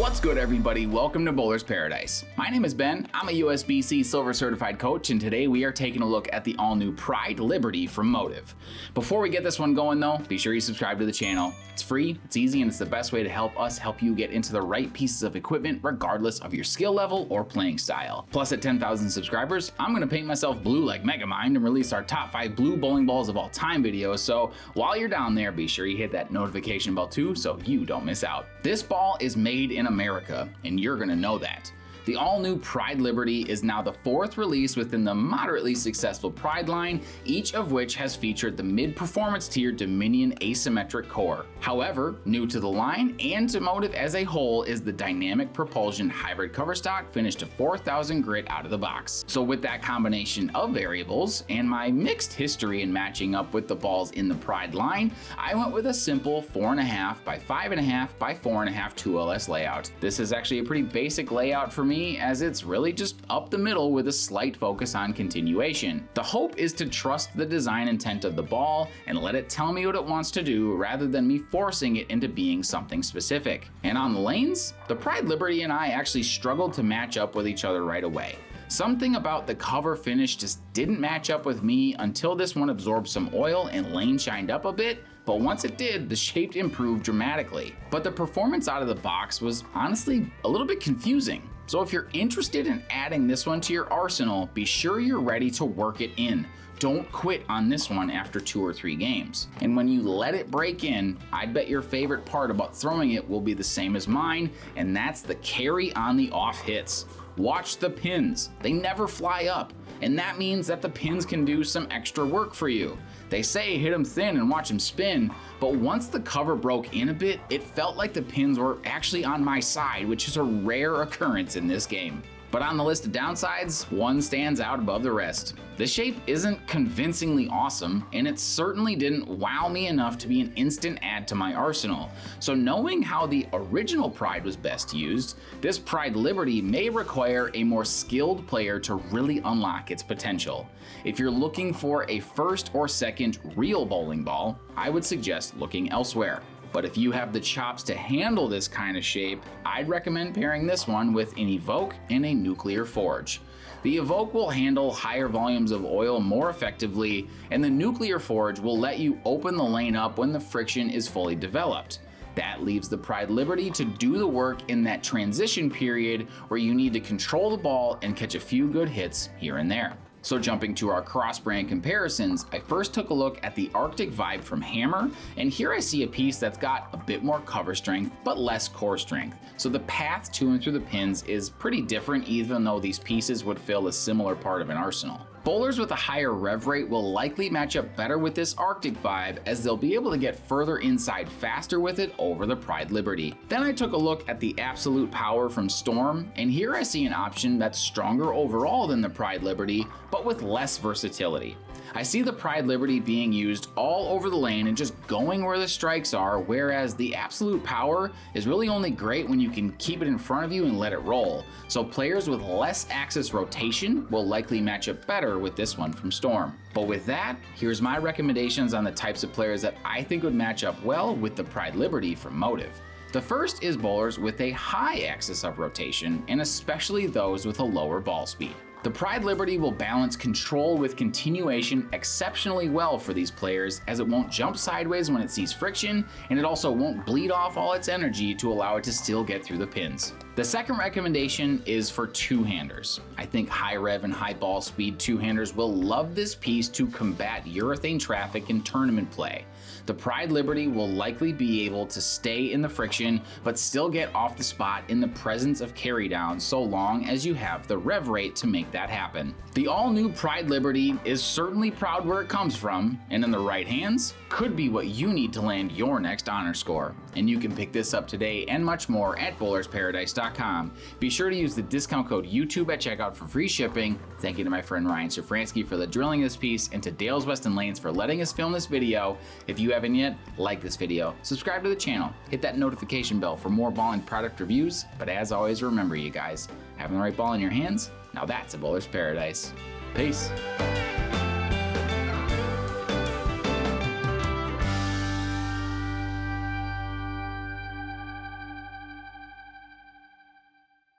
What's good, everybody? Welcome to Bowler's Paradise. My name is Ben. I'm a USBC Silver Certified Coach, and today we are taking a look at the all-new Pride Liberty from Motiv. Before we get this one going, though, be sure you subscribe to the channel. It's free, it's easy, and it's the best way to help us help you get into the right pieces of equipment regardless of your skill level or playing style. Plus, at 10,000 subscribers, I'm going to paint myself blue like Megamind and release our top 5 blue bowling balls of all time videos, so while you're down there, be sure you hit that notification bell too so you don't miss out. This ball is made in America, and you're gonna know that. The all-new Pride Liberty is now the 4th release within the moderately successful Pride line, each of which has featured the mid-performance tier Dominion asymmetric core. However, new to the line and to Motiv as a whole is the Dynamic Propulsion Hybrid coverstock finished to 4,000 grit out of the box. So with that combination of variables and my mixed history in matching up with the balls in the Pride line, I went with a simple 4.5 by 5.5 by 4.5 2LS layout. This is actually a pretty basic layout for me, as it's really just up the middle with a slight focus on continuation. The hope is to trust the design intent of the ball and let it tell me what it wants to do rather than me forcing it into being something specific. And on the lanes, the Pride Liberty and I actually struggled to match up with each other right away. Something about the cover finish just didn't match up with me until this one absorbed some oil and lane shined up a bit, but once it did, the shape improved dramatically. But the performance out of the box was honestly a little bit confusing. So if you're interested in adding this one to your arsenal, be sure you're ready to work it in. Don't quit on this one after 2 or 3 games. And when you let it break in, I bet your favorite part about throwing it will be the same as mine, and that's the carry on the off hits. Watch the pins. They never fly up, and that means that the pins can do some extra work for you. They say hit them thin and watch them spin, but once the cover broke in a bit, it felt like the pins were actually on my side, which is a rare occurrence in this game. But on the list of downsides, one stands out above the rest. The shape isn't convincingly awesome, and it certainly didn't wow me enough to be an instant add to my arsenal. So knowing how the original Pride was best used, this Pride Liberty may require a more skilled player to really unlock its potential. If you're looking for a first or second real bowling ball, I would suggest looking elsewhere. But if you have the chops to handle this kind of shape, I'd recommend pairing this one with an Evoke and a Nuclear Forge. The Evoke will handle higher volumes of oil more effectively, and the Nuclear Forge will let you open the lane up when the friction is fully developed. That leaves the Pride Liberty to do the work in that transition period where you need to control the ball and catch a few good hits here and there. So jumping to our Crossbrand Comparisons, I first took a look at the Arctic Vibe from Hammer, and here I see a piece that's got a bit more cover strength, but less core strength. So the path to and through the pins is pretty different, even though these pieces would fill a similar part of an arsenal. Bowlers with a higher rev rate will likely match up better with this Arctic Vibe, as they'll be able to get further inside faster with it over the Pride Liberty. Then I took a look at the Absolute Power from Storm, and here I see an option that's stronger overall than the Pride Liberty, but with less versatility. I see the Pride Liberty being used all over the lane and just going where the strikes are, whereas the Absolute Power is really only great when you can keep it in front of you and let it roll. So players with less axis rotation will likely match up better with this one from Storm. But with that, here's my recommendations on the types of players that I think would match up well with the Pride Liberty from Motiv. The first is bowlers with a high axis of rotation, and especially those with a lower ball speed. The Pride Liberty will balance control with continuation exceptionally well for these players, as it won't jump sideways when it sees friction, and it also won't bleed off all its energy to allow it to still get through the pins. The second recommendation is for two-handers. I think high rev and high ball speed two-handers will love this piece to combat urethane traffic in tournament play. The Pride Liberty will likely be able to stay in the friction, but still get off the spot in the presence of carry down, so long as you have the rev rate to make that happen. The all-new Pride Liberty is certainly proud where it comes from, and in the right hands, could be what you need to land your next honor score. And you can pick this up today and much more at bowlersparadise.com. Be sure to use the discount code YouTube at checkout for free shipping. Thank you to my friend Ryan Safransky for the drilling of this piece, and to Dale's Weston Lanes for letting us film this video. If you haven't yet, like this video, subscribe to the channel, hit that notification bell for more ball and product reviews. But as always, remember you guys, having the right ball in your hands, now that's a bowler's paradise. Peace.